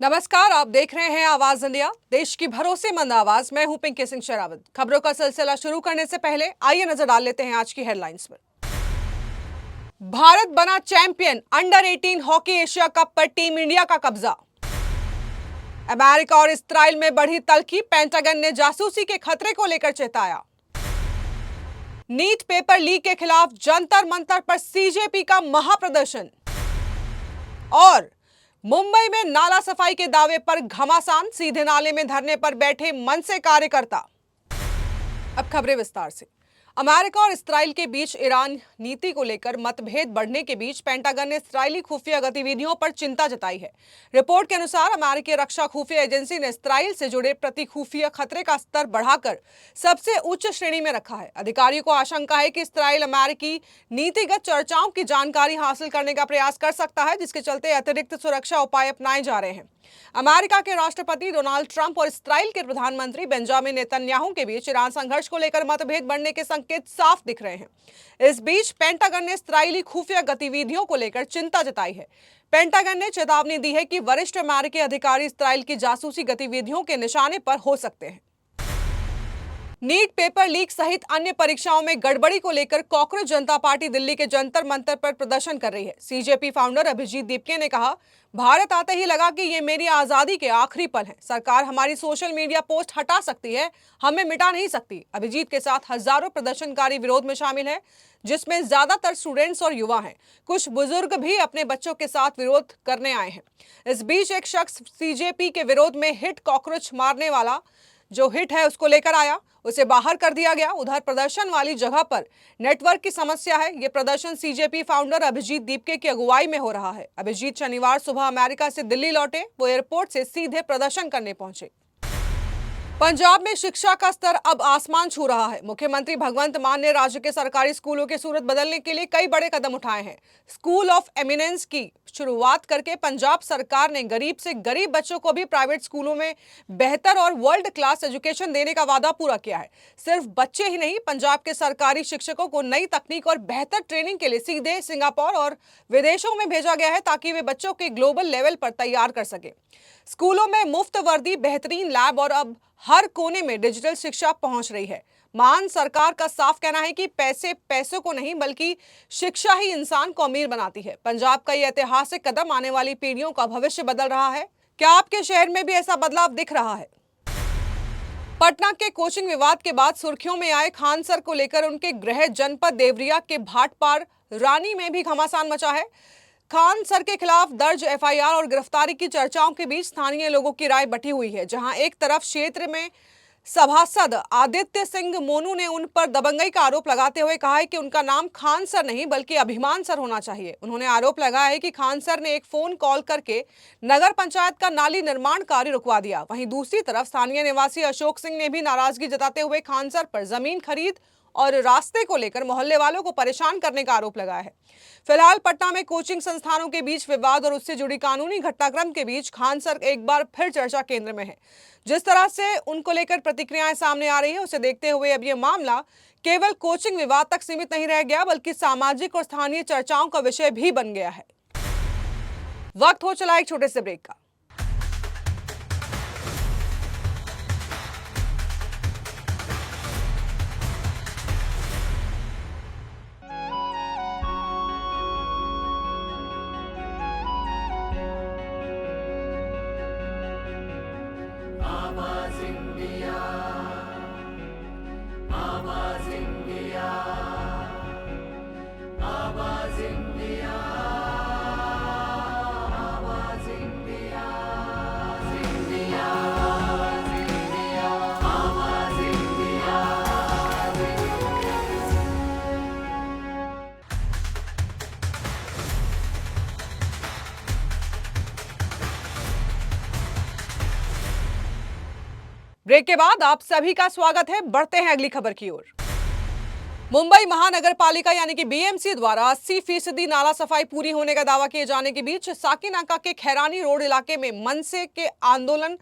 नमस्कार, आप देख रहे हैं आवाज इंडिया, देश की भरोसेमंद आवाज। मैं हूं पिंकी सिंह शरावत। खबरों का सिलसिला शुरू करने से पहले आइए नजर डाल लेते हैं आज की हेडलाइंस पर। भारत बना champion, under 18 hockey Asia cup पर टीम इंडिया का कब्जा। अमेरिका और इस्राइल में बढ़ी तल्खी, पेंटागन ने जासूसी के खतरे को लेकर चेताया। नीट पेपर लीक के खिलाफ जंतर मंतर पर सीजेपी का महाप्रदर्शन। और मुंबई में नाला सफाई के दावे पर घमासान, सीधे नाले में धरने पर बैठे मनसे कार्यकर्ता। अब खबरें विस्तार से। अमेरिका और इस्राइल के बीच ईरान नीति को लेकर मतभेद बढ़ने के बीच पेंटागन ने इस्राइली खुफिया गतिविधियों पर चिंता जताई है। रिपोर्ट के अनुसार अमेरिकी रक्षा खुफिया एजेंसी ने इस्राइल से जुड़े प्रति खुफिया खतरे का स्तर बढ़ाकर सबसे उच्च श्रेणी में रखा है। अधिकारियों को आशंका है कि इस्राइल अमेरिकी नीतिगत चर्चाओं की जानकारी हासिल करने का प्रयास कर सकता है, जिसके चलते अतिरिक्त सुरक्षा उपाय अपनाए जा रहे हैं। अमेरिका के राष्ट्रपति डोनाल्ड ट्रंप और इस्राइल के प्रधानमंत्री बेंजामिन नेतन्याहू के बीच ईरान संघर्ष को लेकर मतभेद बढ़ने के संकेत साफ दिख रहे हैं। इस बीच पेंटागन ने इस्राइली खुफिया गतिविधियों को लेकर चिंता जताई है। पेंटागन ने चेतावनी दी है कि वरिष्ठ अमेरिकी अधिकारी इस्राइल की जासूसी गतिविधियों के निशाने पर हो सकते हैं। नीट पेपर लीक सहित अन्य परीक्षाओं में गड़बड़ी को लेकर कांग्रेस जनता पार्टी दिल्ली के जंतर मंतर पर प्रदर्शन कर रही है। सीजेपी फाउंडर अभिजीत दीपके ने कहा, भारत आते ही लगा कि ये मेरी आजादी के आखिरी पल हैं। सरकार हमारी सोशल मीडिया पोस्ट हटा सकती है, हमें मिटा नहीं सकती। अभिजीत के साथ हजारों प्रदर्शनकारी विरोध में शामिल हैं, जिसमें ज्यादातर स्टूडेंट्स और युवा हैं। कुछ बुजुर्ग भी अपने बच्चों के साथ विरोध करने आए हैं। इस बीच एक शख्स सीजेपी के विरोध में हिट कॉकरोच मारने वाला जो हिट है उसको लेकर आया, उसे बाहर कर दिया गया। उधर प्रदर्शन वाली जगह पर नेटवर्क की समस्या है। ये प्रदर्शन सीजेपी फाउंडर अभिजीत दीपके की अगुवाई में हो रहा है। अभिजीत शनिवार सुबह अमेरिका से दिल्ली लौटे, वो एयरपोर्ट से सीधे प्रदर्शन करने पहुंचे। पंजाब में शिक्षा का स्तर अब आसमान छू रहा है। मुख्यमंत्री भगवंत मान ने राज्य के सरकारी स्कूलों की सूरत बदलने के लिए कई बड़े कदम उठाए हैं। स्कूल ऑफ एमिनेंस की शुरुआत करके पंजाब सरकार ने गरीब से गरीब बच्चों को भी प्राइवेट स्कूलों में बेहतर और वर्ल्ड क्लास एजुकेशन देने का वादा पूरा किया है। सिर्फ बच्चे ही नहीं, पंजाब के सरकारी शिक्षकों को नई तकनीक और बेहतर ट्रेनिंग के लिए सीधे सिंगापुर और विदेशों में भेजा गया है, ताकि वे बच्चों के ग्लोबल लेवल पर तैयार कर सके। स्कूलों में मुफ्त वर्दी, बेहतरीन लैब और अब हर कोने में डिजिटल शिक्षा पहुंच रही है। मान सरकार का साफ कहना है कि पैसे पैसों को नहीं, बल्कि शिक्षा ही इंसान को अमीर बनाती है। पंजाब का यह ऐतिहासिक कदम आने वाली पीढ़ियों का भविष्य बदल रहा है। क्या आपके शहर में भी ऐसा बदलाव दिख रहा है? पटना के कोचिंग विवाद के बाद सुर्खियों में आए खान सर को लेकर उनके गृह जनपद देवरिया के भाटपार रानी में भी घमासान मचा है। खान सर के खिलाफ दर्ज एफआईआर और गिरफ्तारी की चर्चाओं के बीच स्थानीय लोगों की राय बटी हुई है। जहां एक तरफ क्षेत्र में सभासद आदित्य सिंह मोनू ने उन पर दबंगई का आरोप लगाते हुए कहा है कि उनका नाम खान सर नहीं बल्कि अभिमान सर होना चाहिए। उन्होंने आरोप लगाया है कि खान सर ने एक फोन कॉल करके नगर पंचायत का नाली निर्माण कार्य रुकवा दिया। वहीं दूसरी तरफ स्थानीय निवासी अशोक सिंह ने भी नाराजगी जताते हुए खान सर पर जमीन खरीद और रास्ते को लेकर मोहल्ले वालों को परेशान करने का आरोप लगाया है। फिलहाल पटना में कोचिंग संस्थानों के बीच विवाद और उससे जुड़ी कानूनी घटनाक्रम के बीच खान सर एक बार फिर चर्चा केंद्र में है। जिस तरह से उनको लेकर प्रतिक्रियाएं सामने आ रही है, उसे देखते हुए अब यह मामला केवल कोचिंग विवाद तक सीमित नहीं रह गया, बल्कि सामाजिक और स्थानीय चर्चाओं का विषय भी बन गया है। वक्त हो चला एक छोटे से ब्रेक का। ब्रेक के बाद आप सभी का स्वागत है। बढ़ते हैं अगली खबर की ओर। मुंबई महानगर पालिका यानी कि बीएमसी द्वारा 80% नाला सफाई पूरी होने का दावा किए जाने के बीच साकीनाका के खैरानी रोड इलाके में मनसे के आंदोलन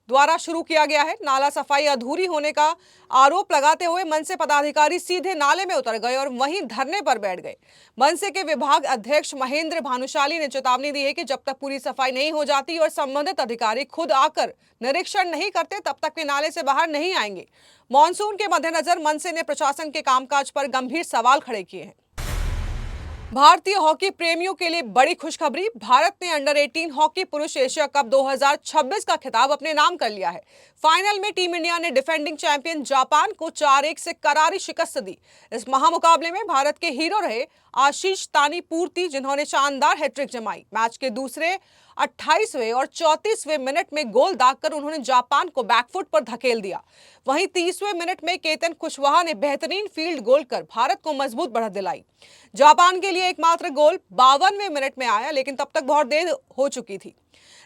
द्वारा शुरू किया गया है। नाला सफाई अधूरी होने का आरोप लगाते हुए मनसे पदाधिकारी सीधे नाले में उतर गए और वहीं धरने पर बैठ गए। मनसे के विभाग अध्यक्ष महेंद्र भानुशाली ने चेतावनी दी है कि जब तक पूरी सफाई नहीं हो जाती और संबंधित अधिकारी खुद आकर निरीक्षण नहीं करते तब तक वे नाले से बाहर नहीं आएंगे। मॉनसून के मद्देनजर मनसे ने प्रशासन के कामकाज पर गंभीर सवाल खड़े किए हैं। भारतीय हॉकी प्रेमियों के लिए बड़ी खुशखबरी। भारत ने अंडर 18 हॉकी पुरुष एशिया कप 2026 का खिताब अपने नाम कर लिया है। फाइनल में टीम इंडिया ने डिफेंडिंग चैंपियन जापान को 4-1 से करारी शिकस्त दी। इस महामुकाबले में भारत के हीरो रहे आशीष तानीपूर्ति, जिन्होंने शानदार हैट्रिक जमाई। मैच के दूसरे 28वें और 34वें मिनट में गोल दागकर उन्होंने जापान को बैकफुट पर धकेल दिया। वहीं 30वें मिनट में केतन कुशवाहा ने बेहतरीन फील्ड गोल कर भारत को मजबूत बढ़त दिलाई। जापान के लिए एकमात्र गोल 52वें मिनट में आया, लेकिन तब तक बहुत देर हो चुकी थी।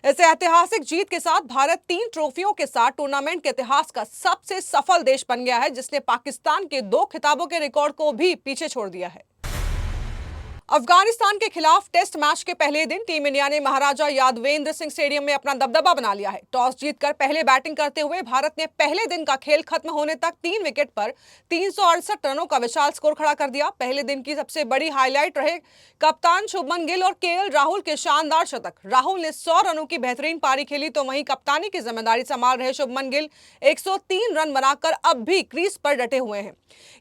इस ऐतिहासिक जीत के साथ भारत 3 ट्रॉफियों के साथ टूर्नामेंट के इतिहास का सबसे सफल देश बन गया है, जिसने पाकिस्तान के 2 खिताबों के रिकॉर्ड को भी पीछे छोड़ दिया है। अफगानिस्तान के खिलाफ टेस्ट मैच के पहले दिन टीम इंडिया ने महाराजा यादवेंद्र सिंह स्टेडियम में अपना दबदबा बना लिया है। टॉस जीतकर पहले बैटिंग करते हुए भारत ने पहले दिन का खेल खत्म होने तक 3 विकेट पर 368 रनों का विशाल स्कोर खड़ा कर दिया। पहले दिन की सबसे बड़ी हाईलाइट रहे कप्तान शुभमन गिल और केएल राहुल के शानदार शतक। राहुल ने 100 रनों की बेहतरीन पारी खेली तो वहीं कप्तानी की जिम्मेदारी संभाल रहे शुभमन गिल 103 रन बनाकर अब भी क्रीज पर डटे हुए हैं।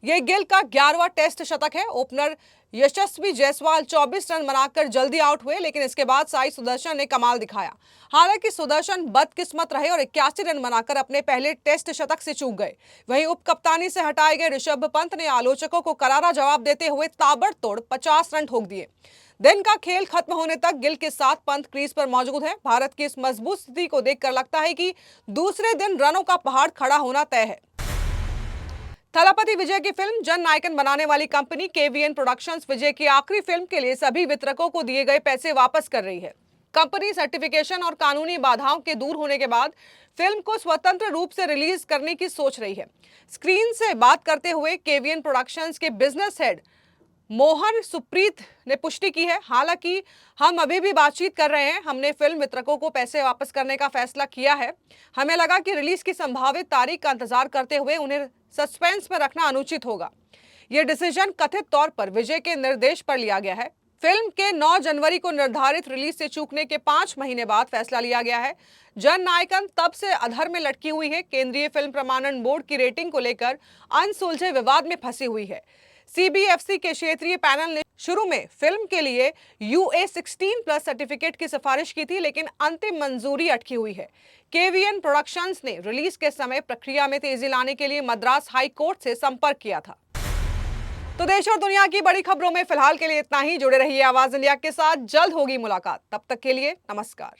यह गिल का 11वां टेस्ट शतक है। ओपनर यशस्वी जायसवाल 24 रन बनाकर जल्दी आउट हुए, लेकिन इसके बाद साई सुदर्शन ने कमाल दिखाया। हालांकि सुदर्शन बदकिस्मत रहे और 81 रन बनाकर अपने पहले टेस्ट शतक से चूक गए। वहीं उप कप्तानी से हटाए गए ऋषभ पंत ने आलोचकों को करारा जवाब देते हुए ताबड़तोड़ 50 रन ठोक दिए। दिन का खेल खत्म होने तक गिल के साथ पंत क्रीज पर मौजूद है। भारत की इस मजबूत स्थिति को देखकर लगता है कि दूसरे दिन रनों का पहाड़ खड़ा होना तय है। थलापति विजय की फिल्म जन नायकन बनाने वाली कंपनी केवीएन प्रोडक्शंस विजय की आखिरी फिल्म के लिए सभी वितरकों को दिए गए पैसे वापस कर रही है। कंपनी सर्टिफिकेशन और कानूनी बाधाओं के दूर होने के बाद फिल्म को स्वतंत्र रूप से रिलीज करने की सोच रही है। स्क्रीन से बात करते हुए केवीएन प्रोडक्शंस के बिजनेस हेड मोहन सुप्रीत ने पुष्टि की है। हालांकि हम अभी भी बातचीत कर रहे हैं। हमने फिल्म वितरकों को पैसे वापस करने का फैसला किया है। हमें लगा कि रिलीज की संभावित तारीख का इंतजार करते हुए उन्हें सस्पेंस में रखना अनुचित होगा। यह डिसीजन कथित तौर पर विजय के निर्देश पर लिया गया है। फिल्म के 9 जनवरी को निर्धारित रिलीज से चूकने के 5 महीने बाद फैसला लिया गया है। जन नायकन तब से अधर में लटकी हुई है। केंद्रीय फिल्म प्रमाणन बोर्ड की रेटिंग को लेकर अनसुलझे विवाद में फंसी हुई है। सीबीएफसी के क्षेत्रीय पैनल ने शुरू में फिल्म के लिए UA 16+ सर्टिफिकेट की सिफारिश की थी, लेकिन अंतिम मंजूरी अटकी हुई है। केवीएन प्रोडक्शंस ने रिलीज के समय प्रक्रिया में तेजी लाने के लिए मद्रास हाई कोर्ट से संपर्क किया था। तो देश और दुनिया की बड़ी खबरों में फिलहाल के लिए इतना ही। जुड़े रहिए आवाज इंडिया के साथ, जल्द होगी मुलाकात। तब तक के लिए नमस्कार।